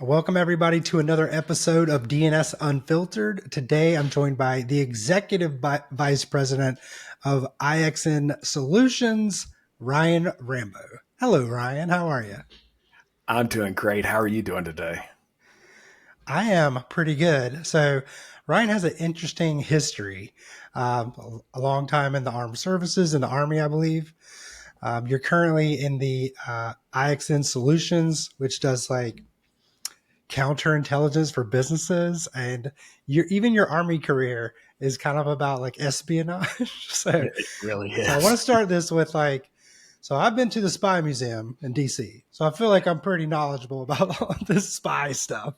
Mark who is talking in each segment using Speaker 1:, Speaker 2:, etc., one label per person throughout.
Speaker 1: Welcome, everybody, to another episode of DNS Unfiltered. Today, I'm joined by the Executive Vice President of IXN Solutions, Ryan Rambo. Hello, Ryan. How are you?
Speaker 2: I'm doing great. How are you doing today?
Speaker 1: I am pretty good. So, Ryan has an interesting history. A long time in the armed services, in the Army, I believe. You're currently in the IXN Solutions, which does like counterintelligence for businesses, and your army career is kind of about like espionage. so
Speaker 2: It really
Speaker 1: so I want
Speaker 2: is.
Speaker 1: to start this with so I've been to the spy museum in DC, so I feel like I'm pretty knowledgeable about all this spy stuff.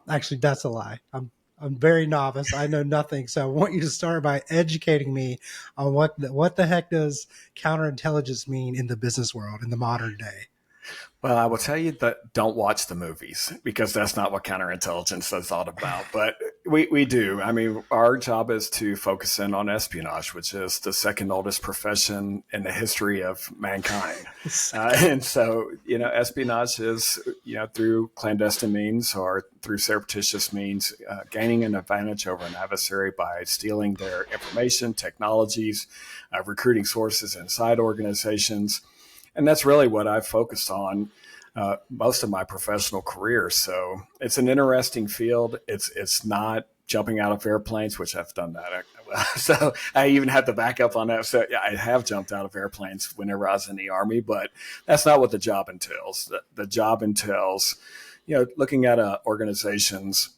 Speaker 1: Actually, that's a lie. I'm very novice. I know nothing. So I want you to start by educating me on what the heck does counterintelligence mean in the business world in the modern day.
Speaker 2: Well, I will tell you that don't watch the movies because that's not what counterintelligence is all about. But we do. I mean, our job is to focus in on espionage, which is the second oldest profession in the history of mankind. And so, espionage is, through clandestine means or through surreptitious means, gaining an advantage over an adversary by stealing their information, technologies, recruiting sources inside organizations. And that's really what I've focused on most of my professional career. So it's an interesting field. It's not jumping out of airplanes, which I've done that. So I even have to back up on that. So yeah, I have jumped out of airplanes whenever I was in the Army, but that's not what the job entails. The job entails, looking at organizations,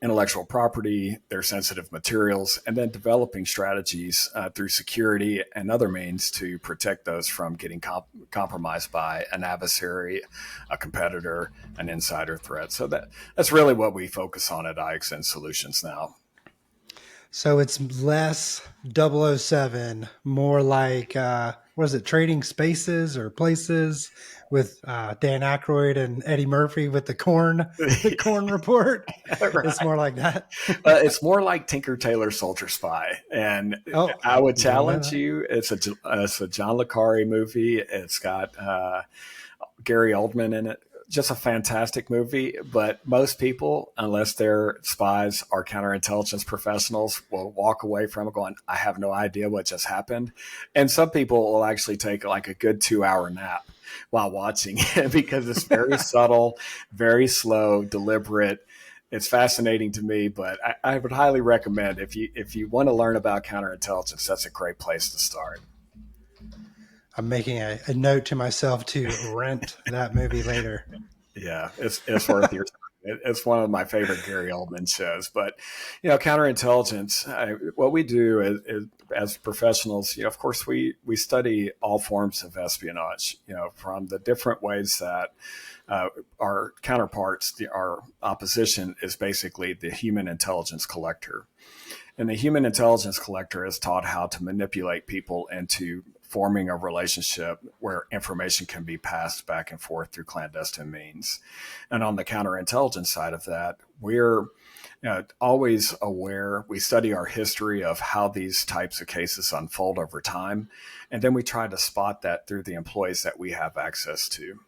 Speaker 2: intellectual property, their sensitive materials, and then developing strategies through security and other means to protect those from getting compromised by an adversary, a competitor, an insider threat. So that's really what we focus on at IXN Solutions now.
Speaker 1: So it's less 007, more like, what is it, Trading Spaces or Places with Dan Aykroyd and Eddie Murphy with the corn report. It's
Speaker 2: Right.
Speaker 1: more like that.
Speaker 2: It's more like Tinker Tailor Soldier Spy. And
Speaker 1: Oh,
Speaker 2: I would
Speaker 1: don't know
Speaker 2: challenge
Speaker 1: that.
Speaker 2: you. It's a John Le Carre movie. It's got Gary Oldman in it. Just a fantastic movie, but most people, unless they're spies or counterintelligence professionals, will walk away from it going, I have no idea what just happened. And some people will actually take like a good 2 hour nap while watching it because it's very subtle, very slow, deliberate. It's fascinating to me, but I would highly recommend if you want to learn about counterintelligence, that's a great place to start.
Speaker 1: I'm making a note to myself to rent that movie later.
Speaker 2: Yeah, it's worth your time. It's one of my favorite Gary Oldman shows. But counterintelligence. What we do is as professionals, of course, we study all forms of espionage. From the different ways that our counterparts, our opposition, is basically the human intelligence collector. And the human intelligence collector is taught how to manipulate people into forming a relationship where information can be passed back and forth through clandestine means. And on the counterintelligence side of that, we're always aware. We study our history of how these types of cases unfold over time. And then we try to spot that through the employees that we have access to.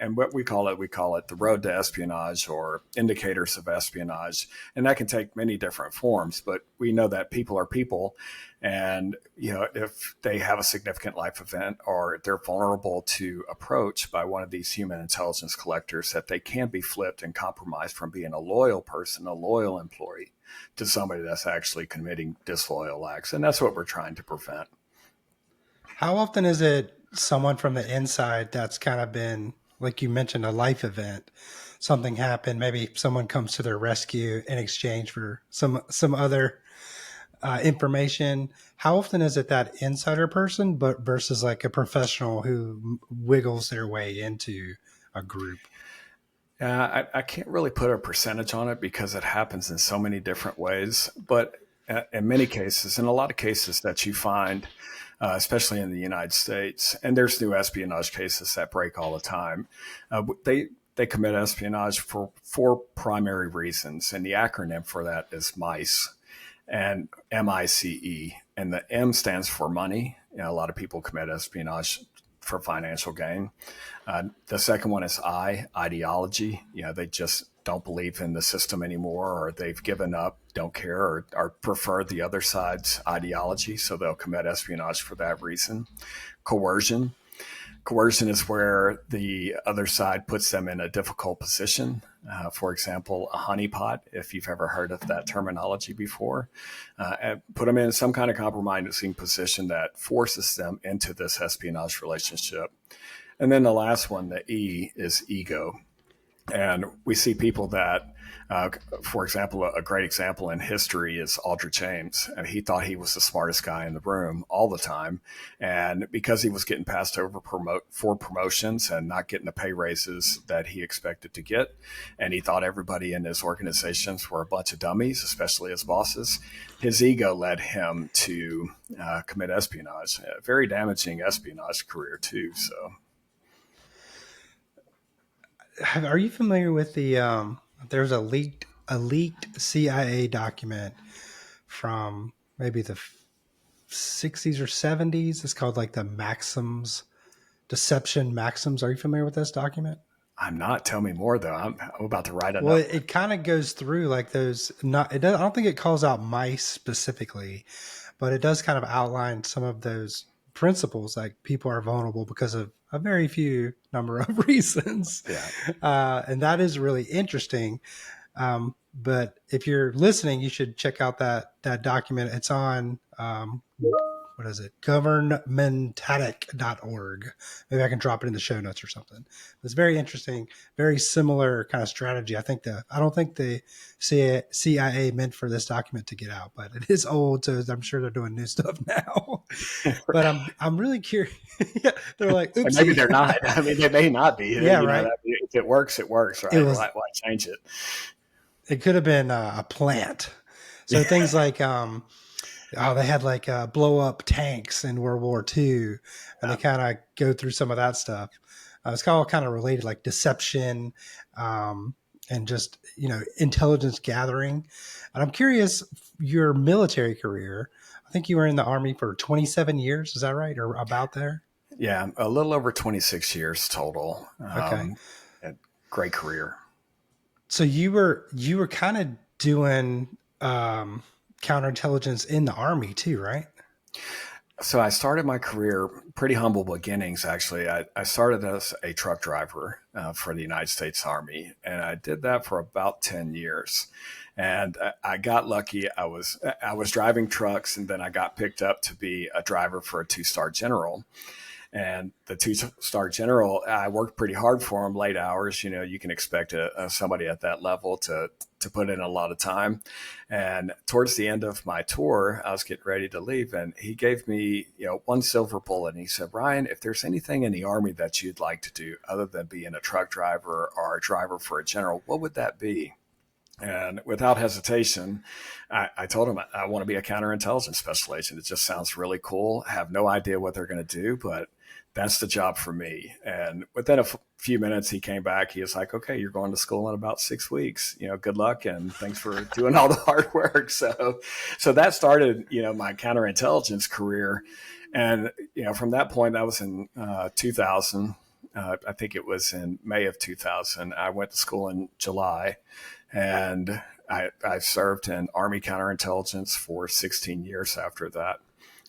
Speaker 2: And what we call it the road to espionage or indicators of espionage. And that can take many different forms, but we know that people are people. And, if they have a significant life event or they're vulnerable to approach by one of these human intelligence collectors, that they can be flipped and compromised from being a loyal person, a loyal employee, to somebody that's actually committing disloyal acts. And that's what we're trying to prevent.
Speaker 1: How often is it someone from the inside that's kind of been, like you mentioned, a life event? Something happened. Maybe someone comes to their rescue in exchange for some other information. How often is it that insider person, but versus like a professional who wiggles their way into a group?
Speaker 2: I can't really put a percentage on it because it happens in so many different ways. But in many cases, in a lot of cases that you find, especially in the United States, and there's new espionage cases that break all the time, they commit espionage for four primary reasons. And the acronym for that is MICE and MICE. And the M stands for money. A lot of people commit espionage for financial gain. The second one is ideology. They just don't believe in the system anymore, or they've given up, don't care, or prefer the other side's ideology. So they'll commit espionage for that reason. Coercion. Coercion is where the other side puts them in a difficult position. For example, a honeypot, if you've ever heard of that terminology before, and put them in some kind of compromising position that forces them into this espionage relationship. And then the last one, the E, is ego. And we see people that, for example, a great example in history is Aldrich James. And he thought he was the smartest guy in the room all the time. And because he was getting passed over for promotions and not getting the pay raises that he expected to get, and he thought everybody in his organizations were a bunch of dummies, especially his bosses, his ego led him to commit espionage. A very damaging espionage career, too. So.
Speaker 1: Are you familiar with there's a leaked CIA document from maybe the 60s or 70s? It's called like the Deception Maxims. Are you familiar with this document?
Speaker 2: I'm not. Tell me more, though. I'm about to write it
Speaker 1: Well,
Speaker 2: up.
Speaker 1: it kind of goes through like those. Not. It does, I don't think it calls out mice specifically, but it does kind of outline some of those principles. Like people are vulnerable because of a very few number of reasons,
Speaker 2: Yeah.
Speaker 1: And that is really interesting. But if you're listening, you should check out that document. It's on what is it? Governmentatic.org. Maybe I can drop it in the show notes or something. It's very interesting, very similar kind of strategy. I don't think the CIA meant for this document to get out, but it is old, so I'm sure they're doing new stuff now. But I'm really curious. Yeah, they're like,
Speaker 2: And
Speaker 1: oopsie.
Speaker 2: maybe they're not. I mean, they may not be.
Speaker 1: Yeah, right.
Speaker 2: If it works, it works, right?
Speaker 1: It was.
Speaker 2: Why change it?
Speaker 1: It could have been a plant. So things like they had like blow up tanks in World War II, and they kind of go through some of that stuff. It's all kind of related, like deception and just intelligence gathering. And I'm curious, your military career. I think you were in the Army for 27 years. Is that right, or about there?
Speaker 2: Yeah, a little over 26 years total.
Speaker 1: Okay,
Speaker 2: Great career.
Speaker 1: so you were kind of doing counterintelligence in the Army too, right?
Speaker 2: So I started my career pretty humble beginnings, actually. I started as a truck driver for the United States Army, and I did that for about 10 years. And I got lucky. I was driving trucks, and then I got picked up to be a driver for a two-star general. And the two-star general, I worked pretty hard for him, late hours. You can expect somebody at that level to put in a lot of time. And towards the end of my tour, I was getting ready to leave, and he gave me, one silver bullet. And he said, Ryan, if there's anything in the Army that you'd like to do other than being a truck driver or a driver for a general, what would that be? And without hesitation, I told him I want to be a counterintelligence special agent. It just sounds really cool. I have no idea what they're going to do, but that's the job for me. And within a few minutes, he came back. He was like, okay, you're going to school in about 6 weeks. Good luck. And thanks for doing all the hard work. So that started, my counterintelligence career. And, from that point, that was in 2000. I think it was in May of 2000. I went to school in July, and I served in Army counterintelligence for 16 years after that.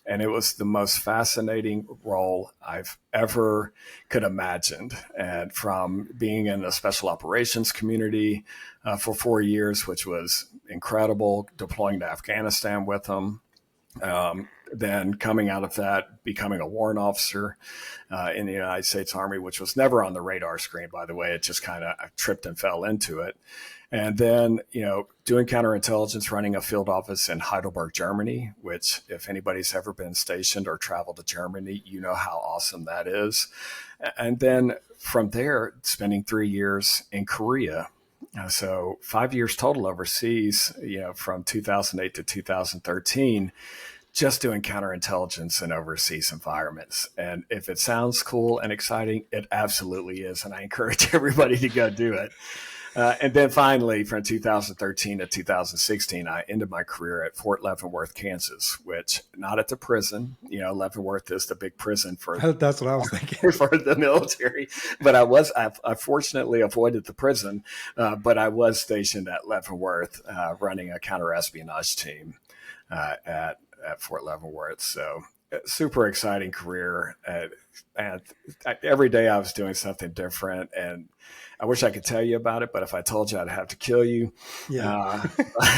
Speaker 2: And it was the most fascinating role I've ever could imagined. And from being in the special operations community for 4 years, which was incredible, deploying to Afghanistan with them. Then coming out of that, becoming a warrant officer in the United States Army, which was never on the radar screen, by the way. It just kind of tripped and fell into it. And then, doing counterintelligence, running a field office in Heidelberg, Germany, which if anybody's ever been stationed or traveled to Germany, you know how awesome that is. And then from there, spending 3 years in Korea. So 5 years total overseas, from 2008 to 2013, just doing counterintelligence in overseas environments. And if it sounds cool and exciting, it absolutely is. And I encourage everybody to go do it. And then finally, from 2013 to 2016, I ended my career at Fort Leavenworth, Kansas, which not at the prison. Leavenworth is the big prison for
Speaker 1: That's what I was thinking.
Speaker 2: for the military. But I fortunately avoided the prison, but I was stationed at Leavenworth, running a counter-espionage team at Fort Leavenworth. So super exciting career. And every day I was doing something different, and I wish I could tell you about it, but if I told you, I'd have to kill you.
Speaker 1: Yeah.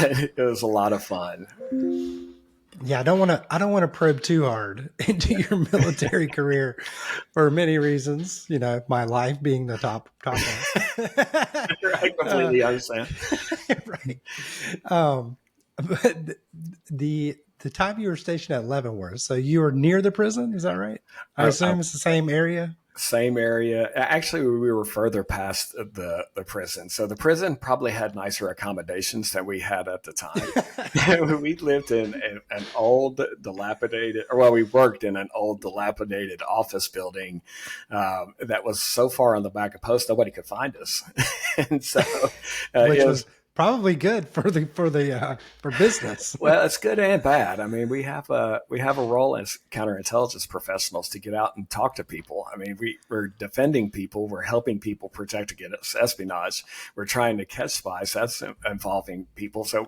Speaker 2: It was a lot of fun.
Speaker 1: Yeah, I don't want to probe too hard into your military career for many reasons. My life being the top one.
Speaker 2: I completely understand.
Speaker 1: Right. But the time you were stationed at Leavenworth, so you were near the prison, is that right? I assume it's the same area.
Speaker 2: Same area. Actually, we were further past the prison. So the prison probably had nicer accommodations than we had at the time. We lived in an old dilapidated, or well, we worked in an old dilapidated office building that was so far on the back of post, nobody could find us. And so
Speaker 1: Which was probably good for business.
Speaker 2: Well, it's good and bad. I mean, we have a role as counterintelligence professionals to get out and talk to people. I mean, we're defending people, we're helping people protect against espionage, we're trying to catch spies. That's involving people. So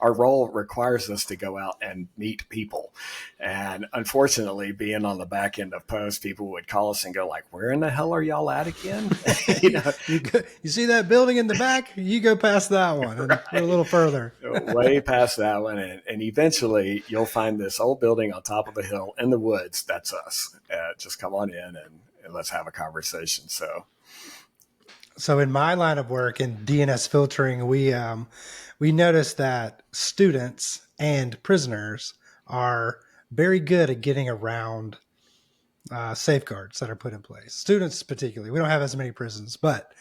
Speaker 2: our role requires us to go out and meet people. And unfortunately, being on the back end of post, people would call us and go like, "Where in the hell are y'all at again?"
Speaker 1: You see that building in the back? You go past that one and a little further.
Speaker 2: Way past that one. And eventually you'll find this old building on top of a hill in the woods. That's us. Just come on in and let's have a conversation.
Speaker 1: So in my line of work in DNS filtering, we noticed that students and prisoners are very good at getting around safeguards that are put in place. Students particularly. We don't have as many prisons, but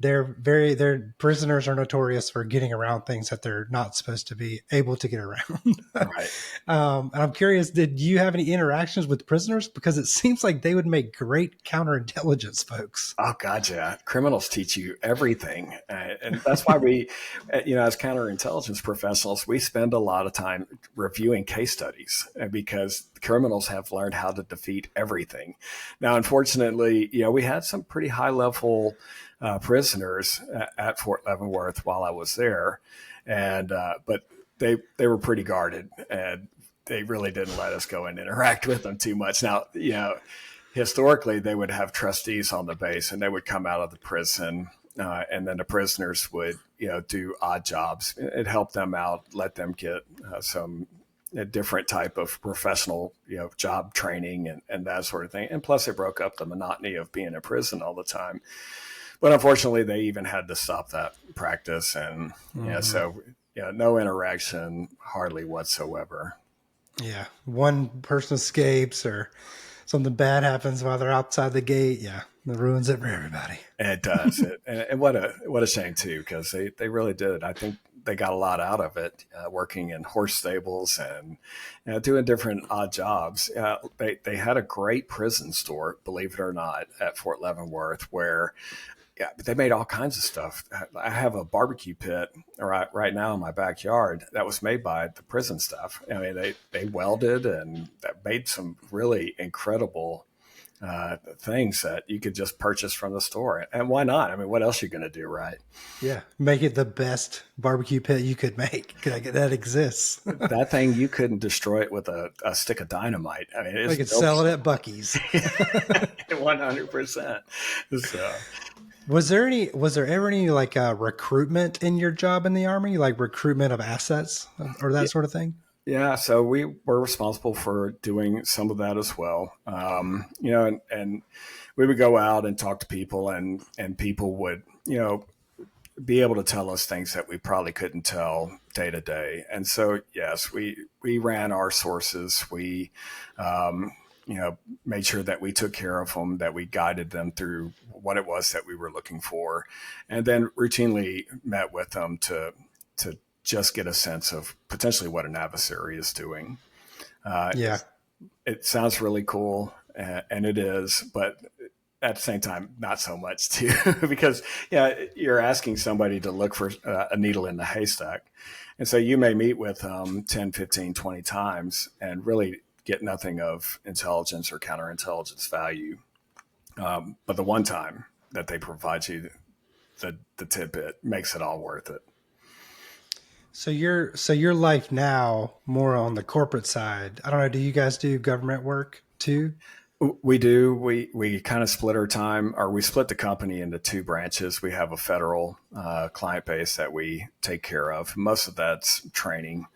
Speaker 1: their prisoners are notorious for getting around things that they're not supposed to be able to get around.
Speaker 2: Right.
Speaker 1: And I'm curious, did you have any interactions with prisoners? Because it seems like they would make great counterintelligence folks.
Speaker 2: Oh, God, yeah. Criminals teach you everything. And that's why we, as counterintelligence professionals, we spend a lot of time reviewing case studies because criminals have learned how to defeat everything. Now, unfortunately, we had some pretty high level prisoners at Fort Leavenworth while I was there. And, but they were pretty guarded and they really didn't let us go and interact with them too much. Now, historically they would have trustees on the base and they would come out of the prison and then the prisoners would, do odd jobs. It helped them out, let them get some a different type of professional, job training and that sort of thing. And plus it broke up the monotony of being in prison all the time. But unfortunately, they even had to stop that practice. And so no interaction, hardly whatsoever.
Speaker 1: Yeah. One person escapes or something bad happens while they're outside the gate. Yeah. It ruins it for everybody.
Speaker 2: It does. And what a shame, too, because they really did. I think they got a lot out of it, working in horse stables and doing different odd jobs. They had a great prison store, believe it or not, at Fort Leavenworth where they made all kinds of stuff. I have a barbecue pit right now in my backyard that was made by the prison staff. I mean, they welded and made some really incredible things that you could just purchase from the store. And why not? I mean, what else are you going to do, right?
Speaker 1: Yeah. Make it the best barbecue pit you could make. That exists.
Speaker 2: That thing, you couldn't destroy it with a stick of dynamite. I mean,
Speaker 1: they could sell it at Buc-ee's.
Speaker 2: 100%. So.
Speaker 1: Was there ever any like recruitment in your job in the Army, like recruitment of assets or that sort of thing?
Speaker 2: Yeah, so we were responsible for doing some of that as well. And we would go out and talk to people, and people would, be able to tell us things that we probably couldn't tell day to day. And so, yes, we ran our sources. We, made sure that we took care of them, that we guided them through what it was that we were looking for, and then routinely met with them to just get a sense of potentially what an adversary is doing. It sounds really cool, and it is, but at the same time, not so much too, because you're asking somebody to look for a needle in the haystack. And so you may meet with 10, 15, 20 times and really get nothing of intelligence or counterintelligence value. But the one time that they provide you the tidbit makes it all worth it.
Speaker 1: So your life now more on the corporate side. I don't know. Do you guys do government work too?
Speaker 2: We do. We kind of split our time, or we split the company into two branches. We have a federal client base that we take care of. Most of that's training,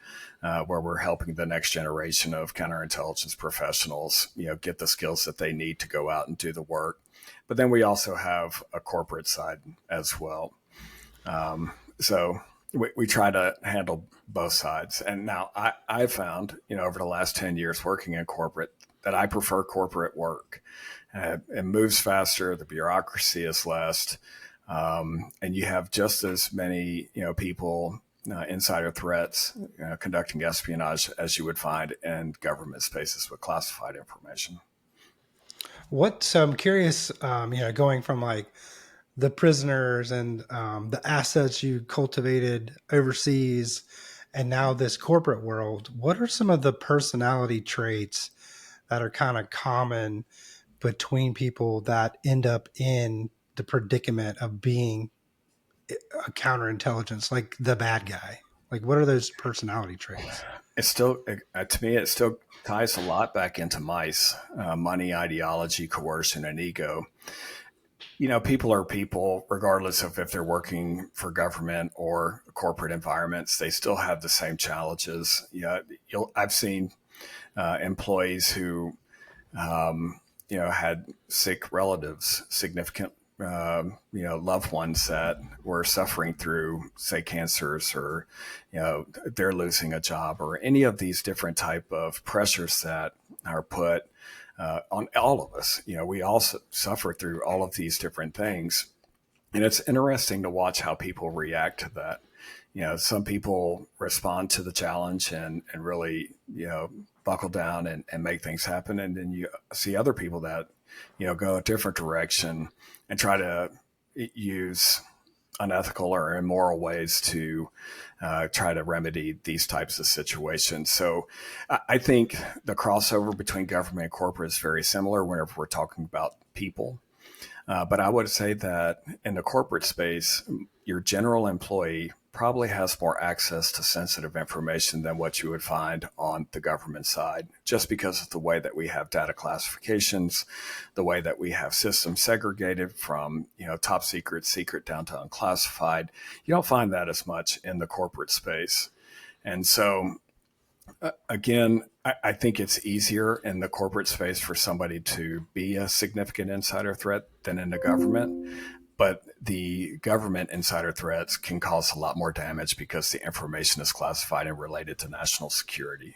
Speaker 2: where we're helping the next generation of counterintelligence professionals, get the skills that they need to go out and do the work. But then we also have a corporate side as well. So we try to handle both sides. And now I found, over the last 10 years working in corporate, that I prefer corporate work. It moves faster, the bureaucracy is less, and you have just as many, people, insider threats, conducting espionage as you would find in government spaces with classified information.
Speaker 1: So I'm curious, going from like the prisoners and the assets you cultivated overseas and now this corporate world, what are some of the personality traits that are kind of common between people that end up in the predicament of being a counterintelligence, like the bad guy? Like, what are those personality traits?
Speaker 2: It's still, to me, it still ties a lot back into mice, money, ideology, coercion, and ego. People are people, regardless of if they're working for government or corporate environments. They still have the same challenges. I've seen employees who, had sick relatives, significant, loved ones that were suffering through, say, cancers, or, they're losing a job, or any of these different type of pressures that are put on all of us. We all suffer through all of these different things. And it's interesting to watch how people react to that. Some people respond to the challenge and really, buckle down and make things happen. And then you see other people that, go a different direction and try to use unethical or immoral ways to try to remedy these types of situations. So I think the crossover between government and corporate is very similar whenever we're talking about people. But I would say that in the corporate space, your general employee probably has more access to sensitive information than what you would find on the government side, just because of the way that we have data classifications, the way that we have systems segregated from, top secret, secret down to unclassified. You don't find that as much in the corporate space. And so again, I think it's easier in the corporate space for somebody to be a significant insider threat than in the government. But the government insider threats can cause a lot more damage because the information is classified and related to national security.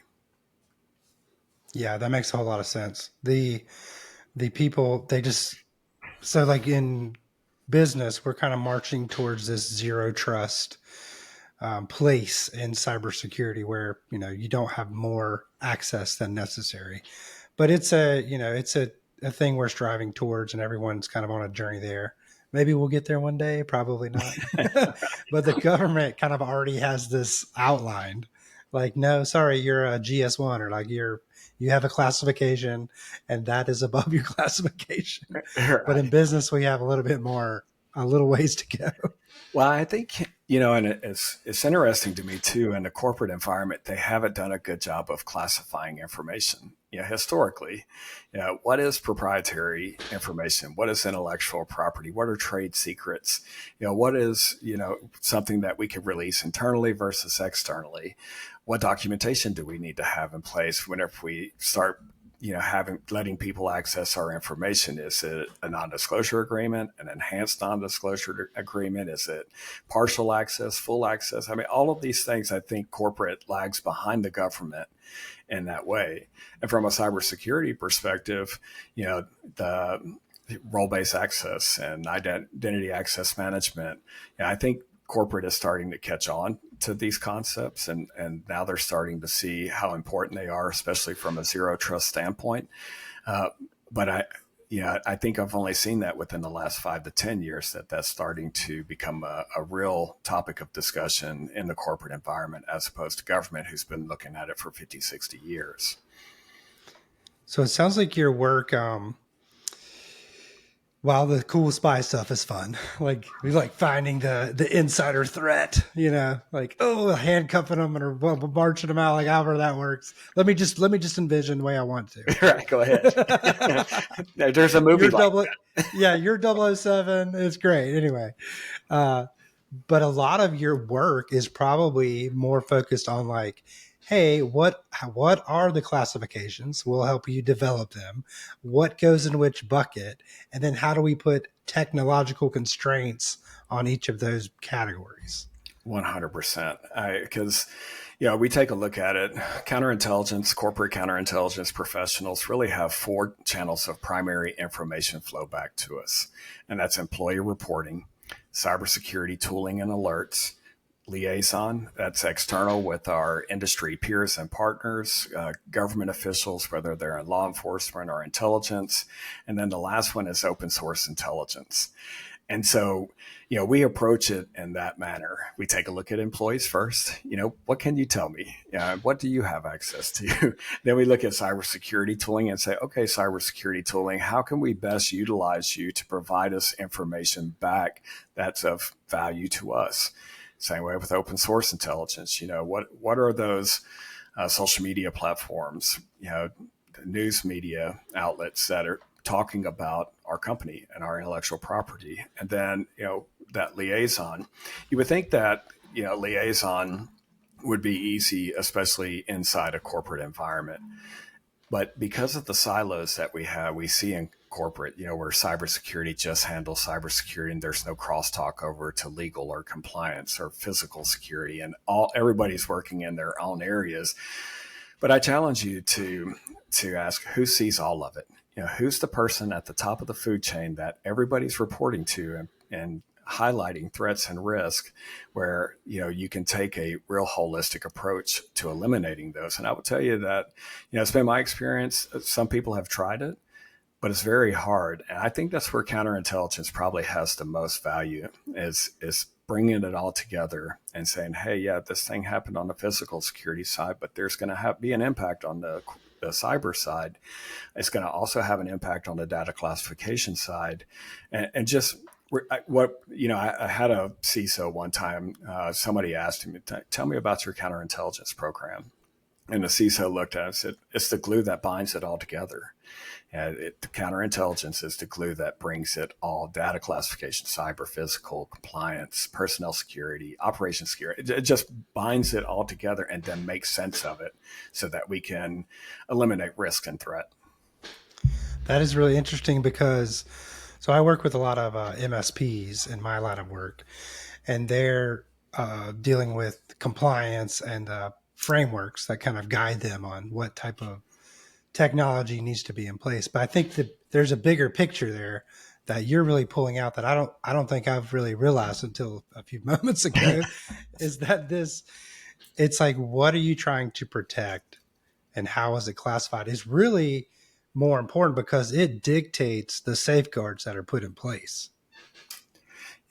Speaker 1: Yeah, that makes a whole lot of sense. The people, they just, so like in business, we're kind of marching towards this zero trust place in cybersecurity where you don't have more access than necessary. But it's a thing we're striving towards, and everyone's kind of on a journey there. Maybe we'll get there one day, probably not. But the government kind of already has this outlined. Like, no, sorry, you're a GS1, or like you have a classification, and that is above your classification. But in
Speaker 2: Right.
Speaker 1: business, we have a little bit more, a little ways to go.
Speaker 2: Well, I think, and it's interesting to me too, in the corporate environment, they haven't done a good job of classifying information. Historically, what is proprietary information? What is intellectual property? What are trade secrets? What is, something that we could release internally versus externally? What documentation do we need to have in place whenever we start letting people access our information? Is it a non-disclosure agreement, an enhanced non-disclosure agreement? Is it partial access, full access? I mean, all of these things, I think corporate lags behind the government in that way. And from a cybersecurity perspective, the role-based access and identity access management, I think corporate is starting to catch on to these concepts, and now they're starting to see how important they are, especially from a zero trust standpoint. But I think I've only seen that within the last 5 to 10 years that that's starting to become a real topic of discussion in the corporate environment as opposed to government, who's been looking at it for 50, 60 years.
Speaker 1: So it sounds like your work, while the cool spy stuff is fun, like we like finding the insider threat, like, oh, handcuffing them and marching them out, like however that works. Let me just envision the way I want
Speaker 2: Right, go ahead.
Speaker 1: to.
Speaker 2: There's a movie
Speaker 1: Your
Speaker 2: like
Speaker 1: double, yeah, your 007 is great. Anyway, uh, but a lot of your work is probably more focused on like, hey, what are the classifications? We'll help you develop them. What goes in which bucket, and then how do we put technological constraints on each of those categories?
Speaker 2: 100%. Because, we take a look at it. Counterintelligence, corporate counterintelligence professionals really have four channels of primary information flow back to us. And that's employee reporting, cybersecurity tooling and alerts, liaison, that's external with our industry peers and partners, government officials, whether they're in law enforcement or intelligence. And then the last one is open source intelligence. And so, we approach it in that manner. We take a look at employees first. What can you tell me? What do you have access to? Then we look at cybersecurity tooling and say, okay, cybersecurity tooling, how can we best utilize you to provide us information back that's of value to us? Same way with open source intelligence. What are those social media platforms, news media outlets that are talking about our company and our intellectual property? And then, that liaison, you would think that, liaison would be easy, especially inside a corporate environment. But because of the silos that we see in corporate, where cybersecurity just handles cybersecurity and there's no crosstalk over to legal or compliance or physical security, and everybody's working in their own areas. But I challenge you to ask, who sees all of it? Who's the person at the top of the food chain that everybody's reporting to and highlighting threats and risk, where you can take a real holistic approach to eliminating those. And I will tell you that it's been my experience. Some people have tried it, but it's very hard. And I think that's where counterintelligence probably has the most value, is bringing it all together and saying, hey, yeah, this thing happened on the physical security side, but there's going to be an impact on the cyber side. It's going to also have an impact on the data classification side. And just I had a CISO one time. Somebody asked him, tell me about your counterintelligence program. And the CISO looked at it and said, it's the glue that binds it all together. And the counterintelligence is the glue that brings it all: data classification, cyber, physical, compliance, personnel security, operations security. It just binds it all together and then makes sense of it so that we can eliminate risk and threat.
Speaker 1: That is really interesting because, so I work with a lot of MSPs in my line of work, and they're dealing with compliance and frameworks that kind of guide them on what type of technology needs to be in place. But I think that there's a bigger picture there that you're really pulling out that I don't think I've really realized until a few moments ago, is that it's like, what are you trying to protect and how is it classified is really more important because it dictates the safeguards that are put in place.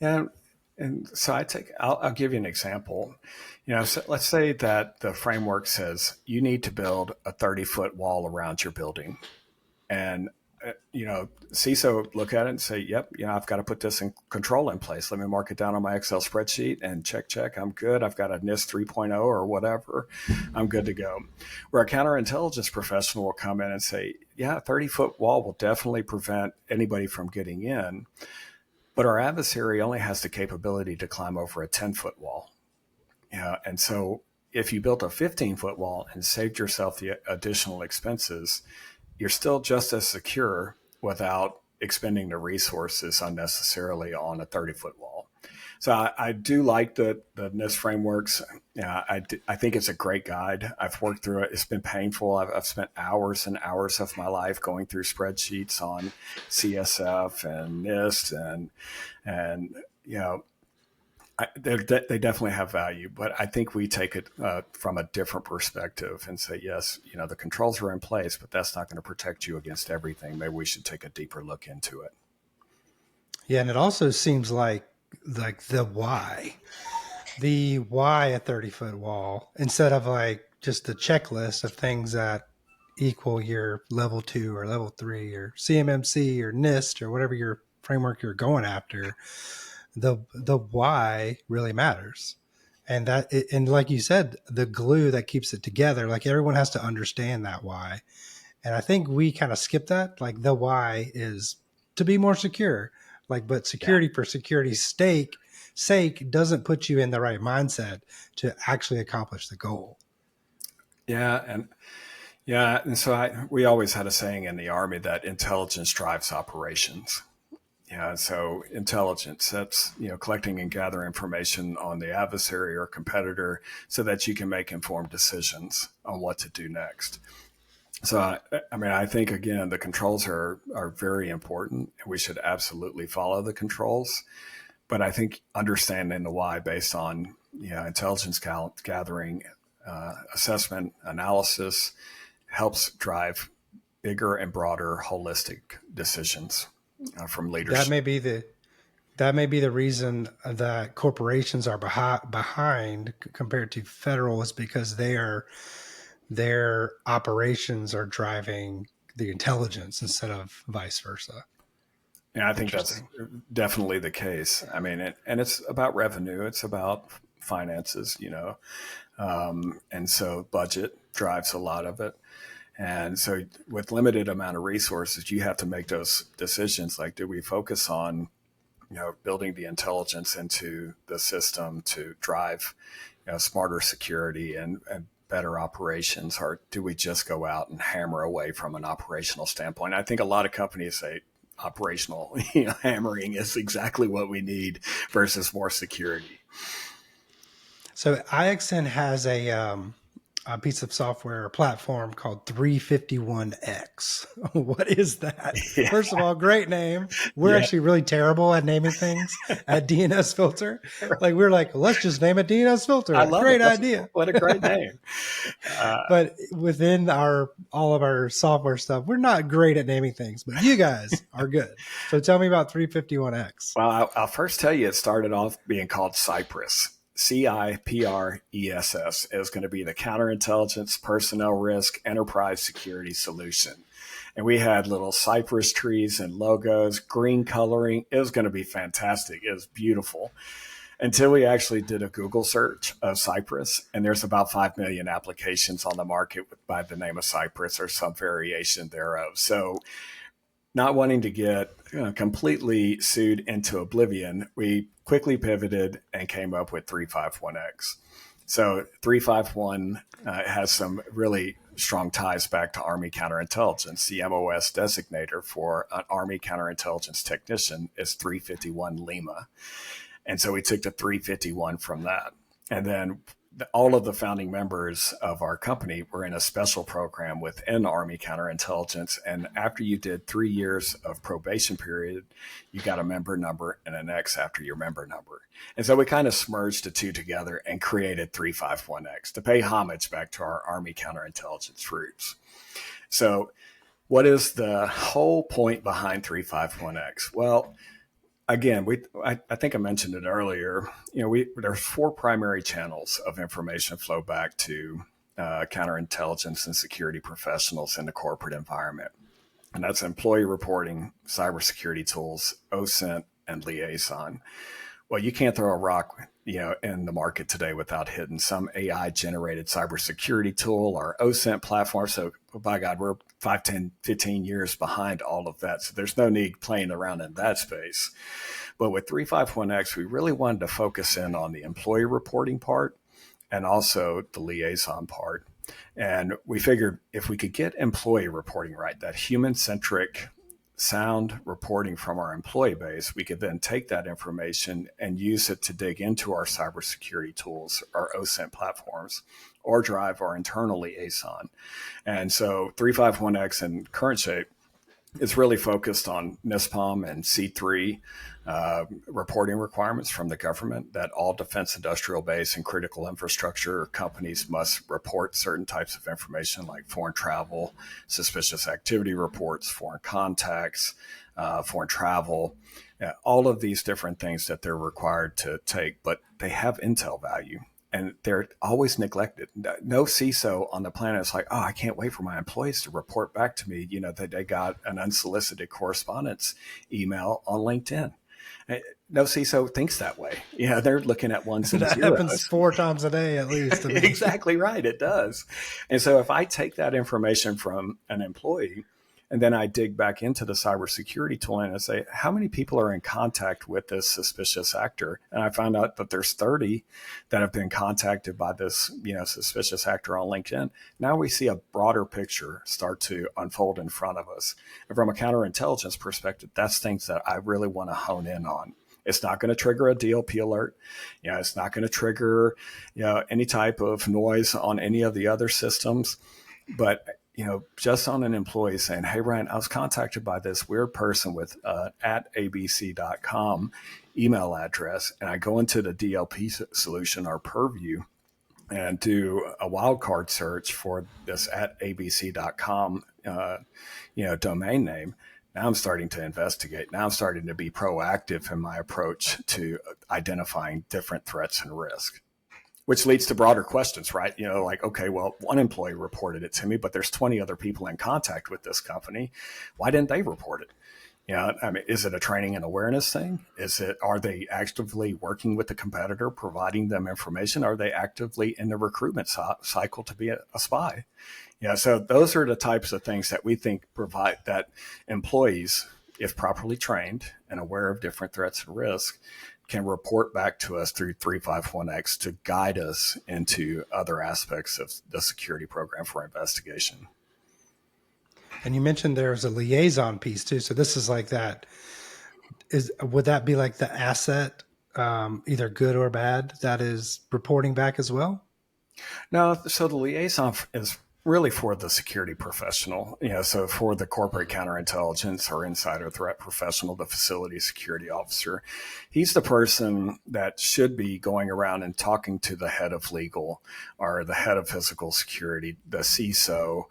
Speaker 2: Yeah. And so I'll give you an example. So let's say that the framework says you need to build a 30-foot wall around your building. And, CISO look at it and say, yep, I've got to put this in control in place. Let me mark it down on my Excel spreadsheet and check. I'm good. I've got a NIST 3.0 or whatever. I'm good to go. Where a counterintelligence professional will come in and say, yeah, a 30-foot wall will definitely prevent anybody from getting in. But our adversary only has the capability to climb over a 10-foot wall. And so if you built a 15-foot wall and saved yourself the additional expenses, you're still just as secure without expending the resources unnecessarily on a 30-foot wall. So I do like the NIST frameworks. I think it's a great guide. I've worked through it. It's been painful. I've spent hours and hours of my life going through spreadsheets on CSF and NIST and They definitely have value, but I think we take it from a different perspective and say, yes, the controls are in place, but that's not going to protect you against everything. Maybe we should take a deeper look into it.
Speaker 1: Yeah, and it also seems like the why a 30-foot wall instead of like just a checklist of things that equal your level 2 or level 3 or CMMC or NIST or whatever your framework you're going after. The why really matters. And like you said, the glue that keeps it together, like everyone has to understand that why. And I think we kind of skip that. Like the why is to be more secure. Like, but
Speaker 2: Yeah.
Speaker 1: security for security's sake doesn't put you in the right mindset to actually accomplish the goal.
Speaker 2: Yeah. And so we always had a saying in the Army that intelligence drives operations. Yeah, so intelligence, that's, collecting and gathering information on the adversary or competitor so that you can make informed decisions on what to do next. So, I think, again, the controls are very important. We should absolutely follow the controls. But I think understanding the why based on, intelligence gathering, assessment, analysis helps drive bigger and broader holistic decisions from
Speaker 1: That
Speaker 2: leadership.
Speaker 1: may be the that may be the reason that corporations are behind compared to federal is because their operations are driving the intelligence instead of vice versa.
Speaker 2: And I think that's
Speaker 1: Interesting.
Speaker 2: definitely the case. I mean, and it's about revenue, it's about finances, and so budget drives a lot of it. And so, with limited amount of resources, you have to make those decisions. Like, do we focus on, building the intelligence into the system to drive, smarter security and better operations, or do we just go out and hammer away from an operational standpoint? I think a lot of companies say operational, hammering is exactly what we need versus more security.
Speaker 1: So IXN has a piece of software or platform called 351X. What is that?
Speaker 2: Yeah,
Speaker 1: First of all, great name. We're
Speaker 2: yeah,
Speaker 1: actually really terrible at naming things at DNS Filter. Like we're like, let's just name it DNS
Speaker 2: I
Speaker 1: Filter.
Speaker 2: love it.
Speaker 1: Great
Speaker 2: That's
Speaker 1: idea.
Speaker 2: what a great name. Uh,
Speaker 1: But within our all of our software stuff, we're not great at naming things, but you guys are good. So tell me about 351X.
Speaker 2: Well, I'll first tell you, it started off being called Cypress. CIPRESS is going to be the counterintelligence, personnel risk, enterprise security solution. And we had little cypress trees and logos, green coloring. It was going to be fantastic. It was beautiful until we actually did a Google search of Cypress. And there's about 5 million applications on the market by the name of Cypress or some variation thereof. So not wanting to get completely sued into oblivion, we quickly pivoted and came up with 351X. So 351 has some really strong ties back to Army counterintelligence. The MOS designator for an Army counterintelligence technician is 351 Lima. And so we took the 351 from that. And then all of the founding members of our company were in a special program within Army Counterintelligence. And after you did 3 years of probation period, you got a member number and an X after your member number. And so we kind of smerged the two together and created 351X to pay homage back to our Army Counterintelligence roots. So what is the whole point behind 351X? Well, again, I think I mentioned it earlier. There's 4 primary channels of information flow back to counterintelligence and security professionals in the corporate environment, and that's employee reporting, cybersecurity tools, OSINT, and liaison. Well, you can't throw a rock, in the market today without hitting some AI generated cybersecurity tool or OSINT platform. So by God, we're 5, 10, 15 years behind all of that. So there's no need playing around in that space. But with 351X, we really wanted to focus in on the employee reporting part and also the liaison part. And we figured if we could get employee reporting right, that human centric sound reporting from our employee base, we could then take that information and use it to dig into our cybersecurity tools, our OSINT platforms, or drive our internal liaison. And so 351X in current shape It's really focused on NISPOM and C3 reporting requirements from the government that all defense industrial base and critical infrastructure companies must report certain types of information like foreign travel, suspicious activity reports, foreign contacts, foreign travel, all of these different things that they're required to take, but they have intel value and they're always neglected. No CISO on the planet is like, oh, I can't wait for my employees to report back to me, that they got an unsolicited correspondence email on LinkedIn. No CISO thinks that way. They're looking at ones and
Speaker 1: That happens
Speaker 2: zeros.
Speaker 1: 4 times a day at least to me.
Speaker 2: Exactly right. It does. And so if I take that information from an employee and then I dig back into the cybersecurity tool and I say, how many people are in contact with this suspicious actor? And I found out that there's 30 that have been contacted by this, suspicious actor on LinkedIn. Now we see a broader picture start to unfold in front of us. And from a counterintelligence perspective, that's things that I really want to hone in on. It's not going to trigger a DLP alert. It's not going to trigger, any type of noise on any of the other systems. But just on an employee saying, hey, Ryan, I was contacted by this weird person with at abc.com email address, and I go into the DLP solution or Purview and do a wildcard search for this at abc.com, domain name. Now I'm starting to investigate. Now I'm starting to be proactive in my approach to identifying different threats and risk, which leads to broader questions, right? Like, okay, well, one employee reported it to me, but there's 20 other people in contact with this company. Why didn't they report it? Is it a training and awareness thing? Are they actively working with the competitor, providing them information? Are they actively in the recruitment cycle to be a spy? So those are the types of things that we think provide that employees, if properly trained and aware of different threats and risks, can report back to us through 351X to guide us into other aspects of the security program for investigation.
Speaker 1: And you mentioned there's a liaison piece too. So this is like that. Would that be like the asset, either good or bad, that is reporting back as well?
Speaker 2: No, so the liaison is really for the security professional, so for the corporate counterintelligence or insider threat professional, the facility security officer. He's the person that should be going around and talking to the head of legal or the head of physical security, the CISO,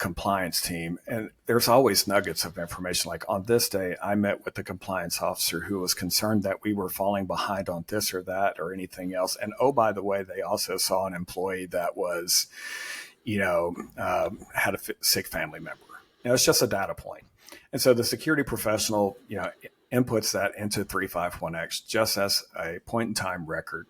Speaker 2: compliance team. And there's always nuggets of information. Like on this day, I met with the compliance officer who was concerned that we were falling behind on this or that or anything else. And oh, by the way, they also saw an employee that was had a sick family member. It's just a data point. And so the security professional, inputs that into 351X just as a point in time record.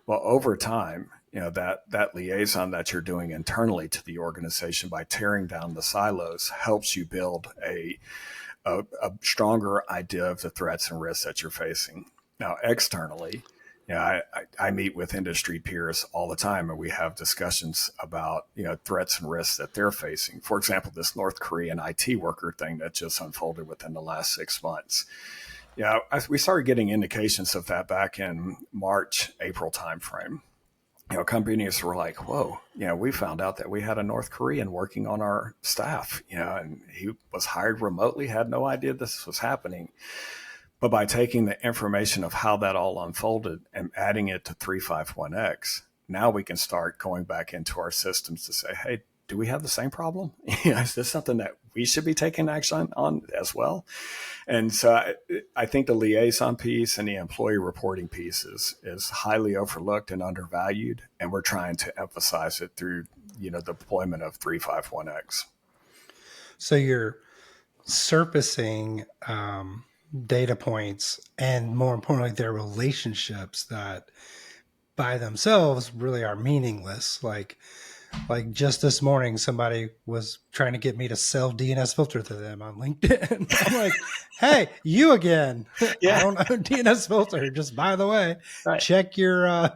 Speaker 2: Well, over time, that liaison that you're doing internally to the organization by tearing down the silos helps you build a stronger idea of the threats and risks that you're facing. Now, externally, I meet with industry peers all the time, and we have discussions about threats and risks that they're facing. For example, this North Korean IT worker thing that just unfolded within the last 6 months. We started getting indications of that back in March, April timeframe. Companies were like, whoa, we found out that we had a North Korean working on our staff, and he was hired remotely, had no idea this was happening. But by taking the information of how that all unfolded and adding it to 351X, now we can start going back into our systems to say, hey, do we have the same problem? Is this something that we should be taking action on as well? And so I think the liaison piece and the employee reporting piece is highly overlooked and undervalued. And we're trying to emphasize it through, the deployment of 351X.
Speaker 1: So you're surfacing data points and, more importantly, their relationships that by themselves really are meaningless. Like just this morning, somebody was trying to get me to sell DNS filter to them on LinkedIn. I'm like, hey, you again.
Speaker 2: Yeah.
Speaker 1: I don't know DNS filter. Just by the way,
Speaker 2: Right.
Speaker 1: check your, I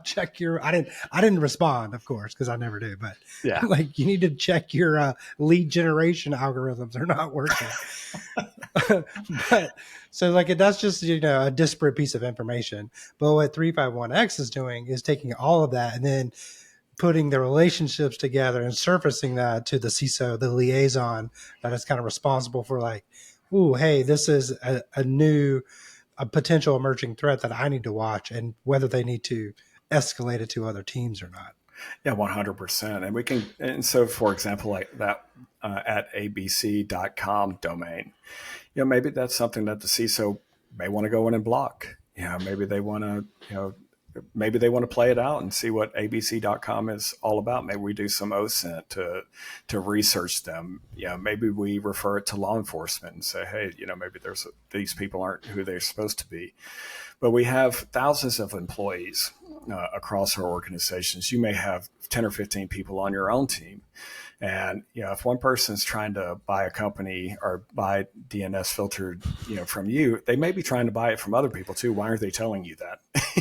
Speaker 1: didn't respond, of course, because I never do, but
Speaker 2: Yeah.
Speaker 1: like you need to check your lead generation algorithms. They're not working. But so like that's just, a disparate piece of information. But what 351X is doing is taking all of that and then putting the relationships together and surfacing that to the CISO, the liaison that is kind of responsible for like ooh, hey, this is a potential emerging threat that I need to watch, and whether they need to escalate it to other teams or not.
Speaker 2: Yeah, 100%. And we can, and so for example, like that at abc.com domain, maybe that's something that the CISO may want to go in and block. Maybe they want to, maybe they want to play it out and see what abc.com is all about. Maybe we do some OSINT to research them. Maybe we refer it to law enforcement and say, hey, maybe these people aren't who they're supposed to be. But we have thousands of employees across our organizations. You may have 10 or 15 people on your own team. And if one person's trying to buy a company or buy DNS filtered, from you, they may be trying to buy it from other people too. Why aren't they telling you that?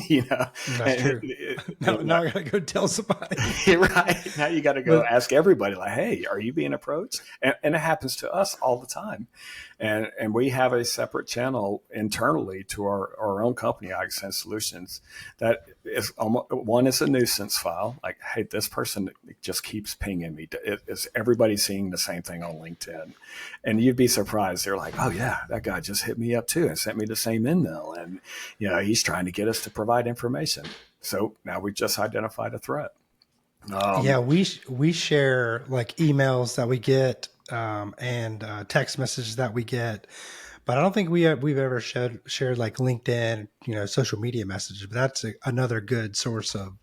Speaker 2: you know,
Speaker 1: That's
Speaker 2: and,
Speaker 1: true. Now I got to go tell somebody.
Speaker 2: right now you got to go
Speaker 1: But
Speaker 2: ask everybody, like, hey, are you being approached? And it happens to us all the time. And we have a separate channel internally to our own company, Accent Solutions, that is one is a nuisance file. Like, hey, this person just keeps pinging me. Is everybody seeing the same thing on LinkedIn? And you'd be surprised. They're like, oh yeah, that guy just hit me up too and sent me the same email. And he's trying to get us to provide information. So now we've just identified a threat.
Speaker 1: yeah, we share like emails that we get and text messages that we get, but I don't think we've ever shared like LinkedIn, social media messages. But that's another good source of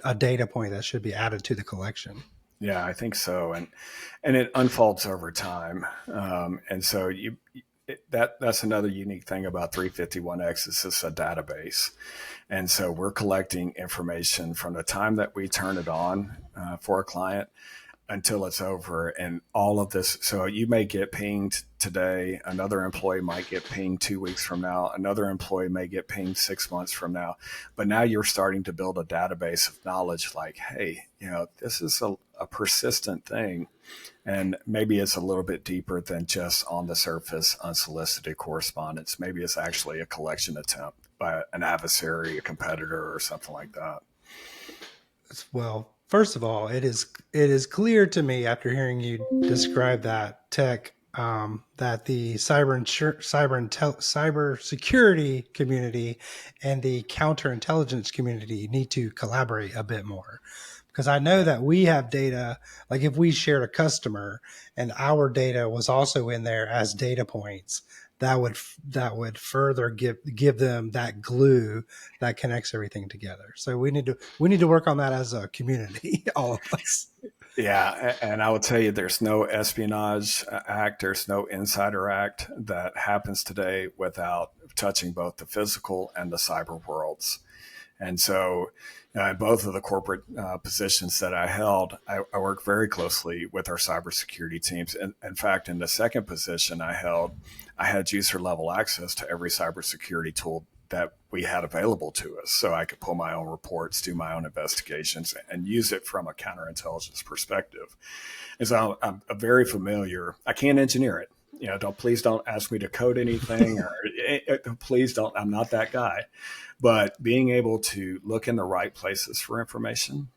Speaker 1: a data point that should be added to the collection.
Speaker 2: Yeah, I think so, and it unfolds over time, and so that's another unique thing about 351X is it's a database, and so we're collecting information from the time that we turn it on for a client until it's over, and all of this. So you may get pinged today, another employee might get pinged 2 weeks from now, another employee may get pinged 6 months from now, but now you're starting to build a database of knowledge, like, hey, this is a persistent thing, and maybe it's a little bit deeper than just on the surface unsolicited correspondence. Maybe it's actually a collection attempt by an adversary, a competitor, or something like that.
Speaker 1: Well, first of all, it is clear to me after hearing you describe that tech that the cyber security community and the counterintelligence community need to collaborate a bit more, because I know that we have data. Like if we shared a customer and our data was also in there as data points, that would further give them that glue that connects everything together. So we need to work on that as a community, all of us.
Speaker 2: Yeah, and I will tell you, there's no espionage act, there's no insider act that happens today without touching both the physical and the cyber worlds. And so, in both of the corporate positions that I held, I worked very closely with our cybersecurity teams. And in fact, in the second position I held, I had user level access to every cybersecurity tool that we had available to us. So I could pull my own reports, do my own investigations, and use it from a counterintelligence perspective. And so I'm very familiar. I can't engineer it. Please don't ask me to code anything, or please don't. I'm not that guy. But being able to look in the right places for information,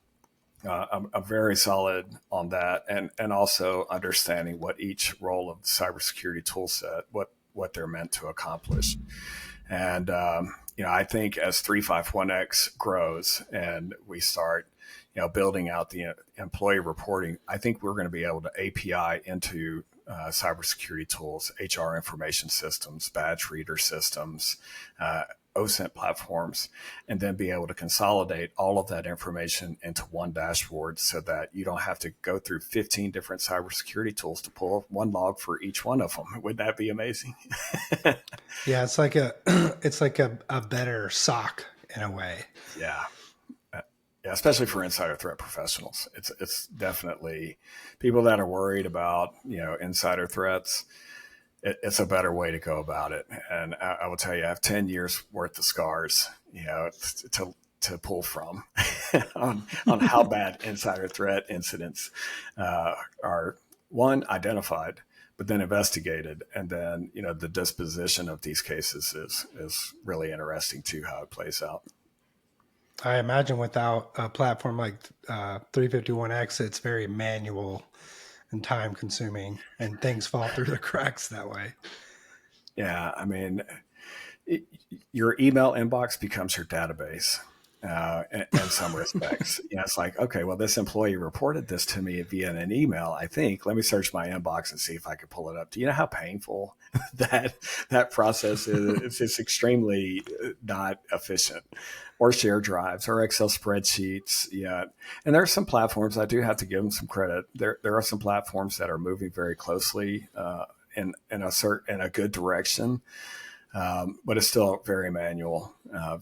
Speaker 2: I'm very solid on that, and also understanding what each role of the cybersecurity tool set, what they're meant to accomplish. And I think as 351X grows and we start, building out the employee reporting, I think we're going to be able to API into cybersecurity tools, HR information systems, badge reader systems, OSINT platforms, and then be able to consolidate all of that information into one dashboard so that you don't have to go through 15 different cybersecurity tools to pull one log for each one of them. Would that be amazing?
Speaker 1: Yeah, it's like a better sock in a way.
Speaker 2: Yeah. Yeah, especially for insider threat professionals. It's definitely people that are worried about, insider threats. It's a better way to go about it. And I will tell you, I have 10 years worth of scars, to pull from on how bad insider threat incidents are, one, identified, but then investigated. And then, the disposition of these cases is really interesting too, how it plays out.
Speaker 1: I imagine without a platform like 351X, it's very manual and time consuming, and things fall through the cracks that way.
Speaker 2: Yeah, I mean, it, your email inbox becomes your database. In some respects, it's like, okay, well, this employee reported this to me via an email. I think let me search my inbox and see if I can pull it up. Do you know how painful that process is? It's just extremely not efficient. Or share drives or Excel spreadsheets. Yeah, and there are some platforms I do have to give them some credit. There are some platforms that are moving very closely in a good direction. But it's still very manual,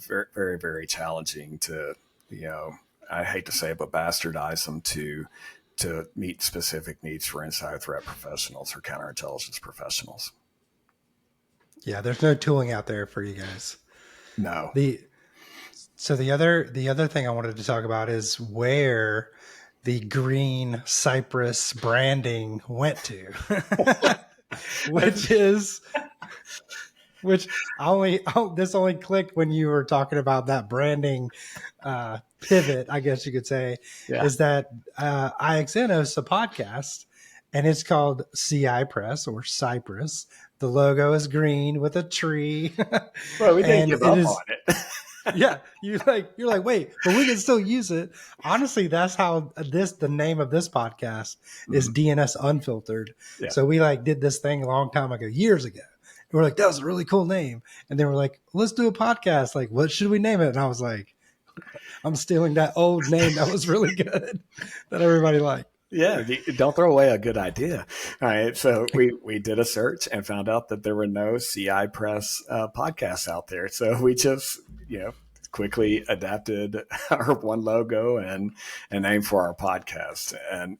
Speaker 2: very, very, very challenging to, I hate to say it, but bastardize them to meet specific needs for inside threat professionals or counterintelligence professionals.
Speaker 1: Yeah, there's no tooling out there for you guys.
Speaker 2: No.
Speaker 1: The So the other thing I wanted to talk about is where the green Cypress branding went to, which is which this only clicked when you were talking about that branding pivot, I guess you could say,
Speaker 2: Yeah.
Speaker 1: is that IXN hosts a podcast and it's called CI Press or Cypress. The logo is green with a tree,
Speaker 2: Well, we didn't
Speaker 1: and
Speaker 2: give
Speaker 1: it
Speaker 2: up on
Speaker 1: is
Speaker 2: it.
Speaker 1: yeah, you're like, wait, but we can still use it. Honestly, that's how the name of this podcast is
Speaker 2: Mhm.
Speaker 1: DNS Unfiltered.
Speaker 2: Yeah.
Speaker 1: So we like did this thing a long time ago, years ago. And we're like, that was a really cool name. And then we're like, let's do a podcast. Like, what should we name it? And I was like, I'm stealing that old name that was really good that everybody liked.
Speaker 2: Yeah, don't throw away a good idea. All right, so we did a search and found out that there were no CI Press podcasts out there. So we just quickly adapted our one logo and name for our podcast, and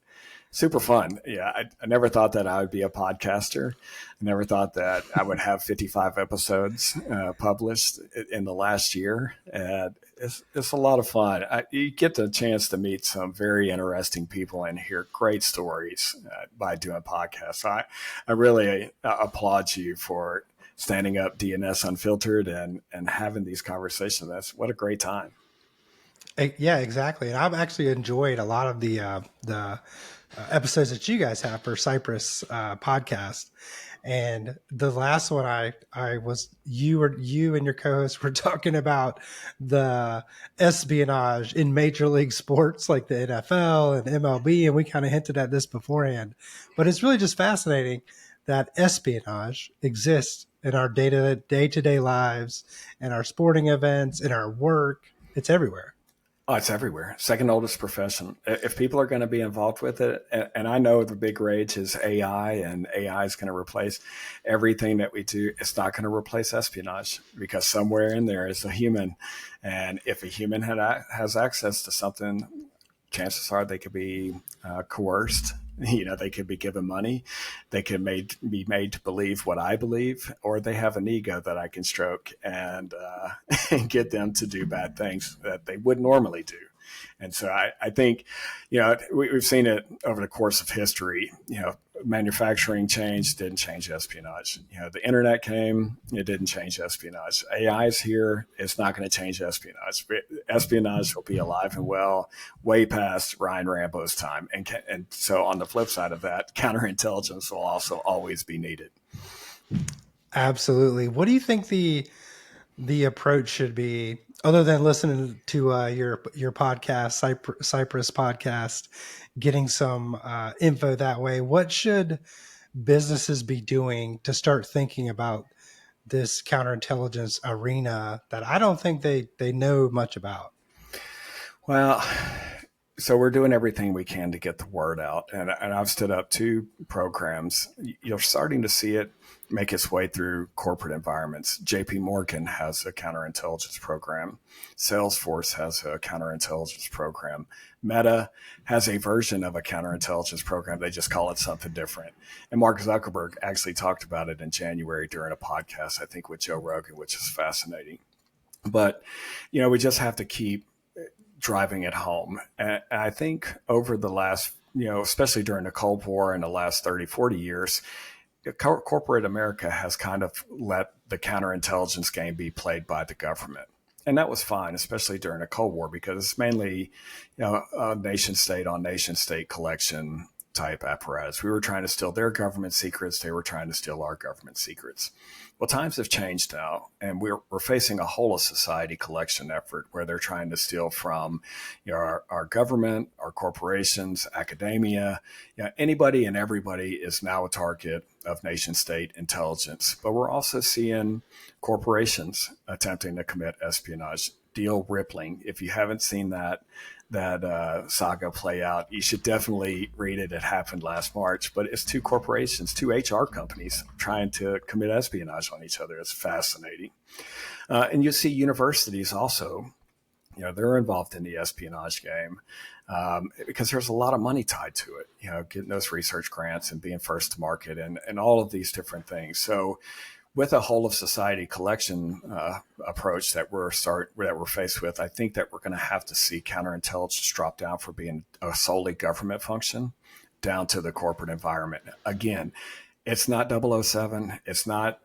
Speaker 2: super fun. Yeah, I never thought that I would be a podcaster. I never thought that I would have 55 episodes published in the last year. And it's a lot of fun. You get the chance to meet some very interesting people and hear great stories by doing podcasts. So I really applaud you for standing up DNS Unfiltered and having these conversations. What a great time.
Speaker 1: Yeah, exactly. And I've actually enjoyed a lot of the episodes that you guys have for Cypress podcast. And the last one I was you and your co-host were talking about the espionage in major league sports like the NFL and MLB, and we kind of hinted at this beforehand. But it's really just fascinating that espionage exists in our day-to-day lives, in our sporting events, in our work. It's everywhere.
Speaker 2: Oh, it's everywhere. Second oldest profession. If people are going to be involved with it, and I know the big rage is AI, and AI is going to replace everything that we do. It's not going to replace espionage because somewhere in there is a human, and if a human has access to something, chances are they could be coerced. They could be given money. They could be made to believe what I believe, or they have an ego that I can stroke and and get them to do bad things that they would normally do. And so I think, we've seen it over the course of history. Manufacturing changed, didn't change espionage. The internet came, it didn't change espionage. AI is here, it's not going to change espionage. Espionage will be alive and well way past Ryan Rambo's time. And so on the flip side of that, counterintelligence will also always be needed.
Speaker 1: Absolutely. What do you think the approach should be, other than listening to your podcast, Cypress podcast, getting some info that way? What should businesses be doing to start thinking about this counterintelligence arena that I don't think they know much about?
Speaker 2: Well, so we're doing everything we can to get the word out, and I've stood up 2 programs. You're starting to see it make its way through corporate environments. JP Morgan has a counterintelligence program. Salesforce has a counterintelligence program. Meta has a version of a counterintelligence program. They just call it something different. And Mark Zuckerberg actually talked about it in January during a podcast, I think with Joe Rogan, which is fascinating. But, we just have to keep driving it home. And I think over the last, especially during the Cold War in the last 30, 40 years, corporate America has kind of let the counterintelligence game be played by the government. And that was fine, especially during the Cold War, because it's mainly, a nation state on nation state collection type apparatus. We were trying to steal their government secrets. They were trying to steal our government secrets. Well, times have changed now, and we're facing a whole of society collection effort where they're trying to steal from our government, our corporations, academia. Anybody and everybody is now a target of nation state intelligence. But we're also seeing corporations attempting to commit espionage. Deal Rippling. If you haven't seen that saga play out, you should definitely read it. It happened last March, but it's two corporations, two HR companies trying to commit espionage on each other. It's fascinating. And you see universities also, they're involved in the espionage game because there's a lot of money tied to it, getting those research grants and being first to market and all of these different things. So with a whole of society collection approach that we're faced with, I think that we're going to have to see counterintelligence drop down from being a solely government function down to the corporate environment. Again, it's not 007. It's not,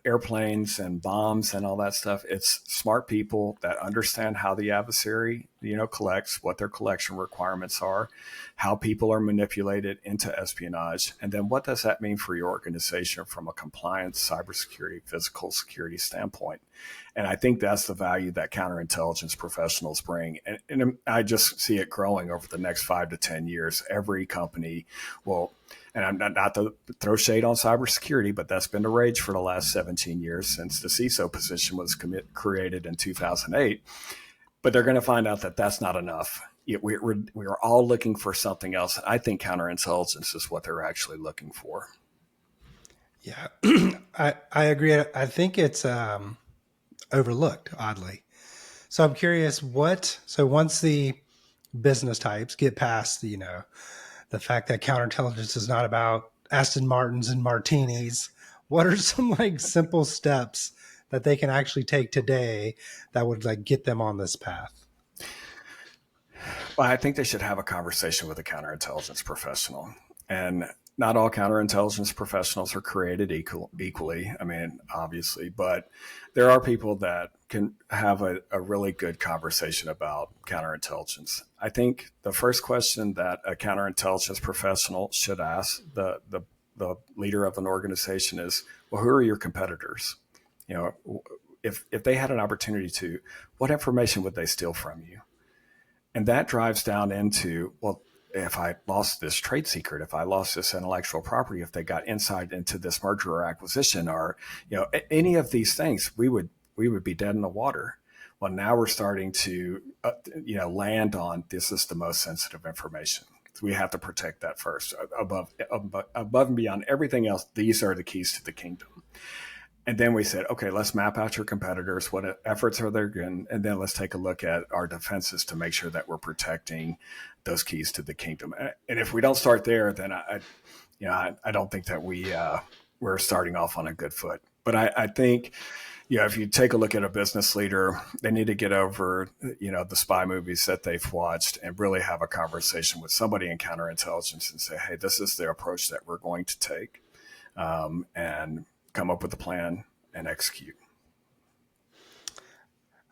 Speaker 2: airplanes and bombs and all that stuff. It's smart people that understand how the adversary, collects, what their collection requirements are, how people are manipulated into espionage, and then what does that mean for your organization from a compliance, cybersecurity, physical security standpoint. And I think that's the value that counterintelligence professionals bring. And I just see it growing over the next 5 to 10 years. Every company will, and I'm not to throw shade on cybersecurity, but that's been the rage for the last 17 years since the CISO position was created in 2008. But they're going to find out that that's not enough. We're all looking for something else. And I think counterintelligence is what they're actually looking for.
Speaker 1: Yeah, I agree. I think it's overlooked, oddly. So I'm curious so once the business types get past the fact that counterintelligence is not about Aston Martins and martinis, what are some simple steps that they can actually take today that would get them on this path?
Speaker 2: Well, I think they should have a conversation with a counterintelligence professional. And not all counterintelligence professionals are created equally. I mean, obviously, but there are people that can have a really good conversation about counterintelligence. I think the first question that a counterintelligence professional should ask the leader of an organization is, well, who are your competitors? If they had an opportunity to, what information would they steal from you? And that drives down into, well, if I lost this trade secret, if I lost this intellectual property, if they got insight into this merger or acquisition, or any of these things, we would be dead in the water. Well, now we're starting to land on this is the most sensitive information. So we have to protect that first. Above and beyond everything else, these are the keys to the kingdom. And then we said, okay, let's map out your competitors. What efforts are there doing? And then let's take a look at our defenses to make sure that we're protecting those keys to the kingdom. And if we don't start there, then I don't think that we're starting off on a good foot. But I think, if you take a look at a business leader, they need to get over, the spy movies that they've watched and really have a conversation with somebody in counterintelligence and say, hey, this is the approach that we're going to take, and come up with a plan and execute.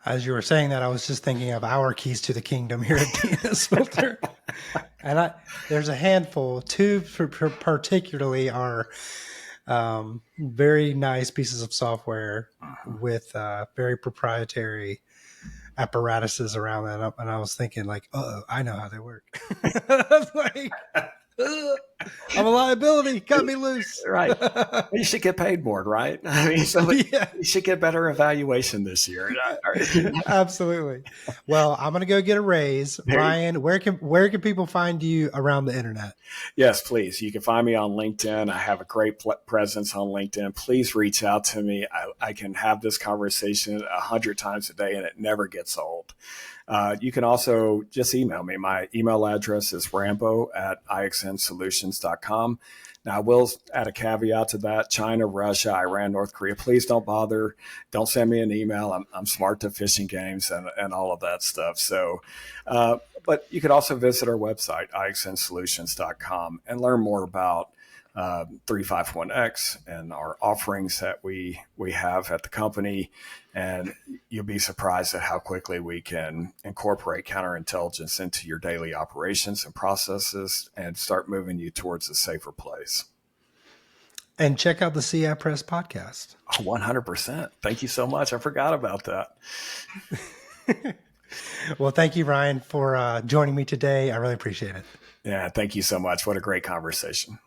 Speaker 1: As you were saying that, I was just thinking of our keys to the kingdom here at DNS Filter. And there's a handful. Two particularly are very nice pieces of software with very proprietary apparatuses around that. And I was thinking I know how they work. I'm a liability. Cut me loose.
Speaker 2: Right. You should get paid more, right? I mean, you should get better evaluation this year.
Speaker 1: Absolutely. Well, I'm going to go get a raise. Ryan, where can people find you around the internet?
Speaker 2: Yes, please. You can find me on LinkedIn. I have a great presence on LinkedIn. Please reach out to me. I can have this conversation 100 times a day and it never gets old. You can also just email me. My email address is rambo@ixnsolutions.com. Now, I will add a caveat to that. China, Russia, Iran, North Korea, please don't bother. Don't send me an email. I'm smart to phishing games and all of that stuff. So, but you could also visit our website, ixnsolutions.com, and learn more about 351X and our offerings that we have at the company. And you'll be surprised at how quickly we can incorporate counterintelligence into your daily operations and processes and start moving you towards a safer place.
Speaker 1: And check out the CI Press podcast.
Speaker 2: Oh, 100%. Thank you so much. I forgot about that.
Speaker 1: Well, thank you, Ryan, for joining me today. I really appreciate it.
Speaker 2: Yeah, thank you so much. What a great conversation.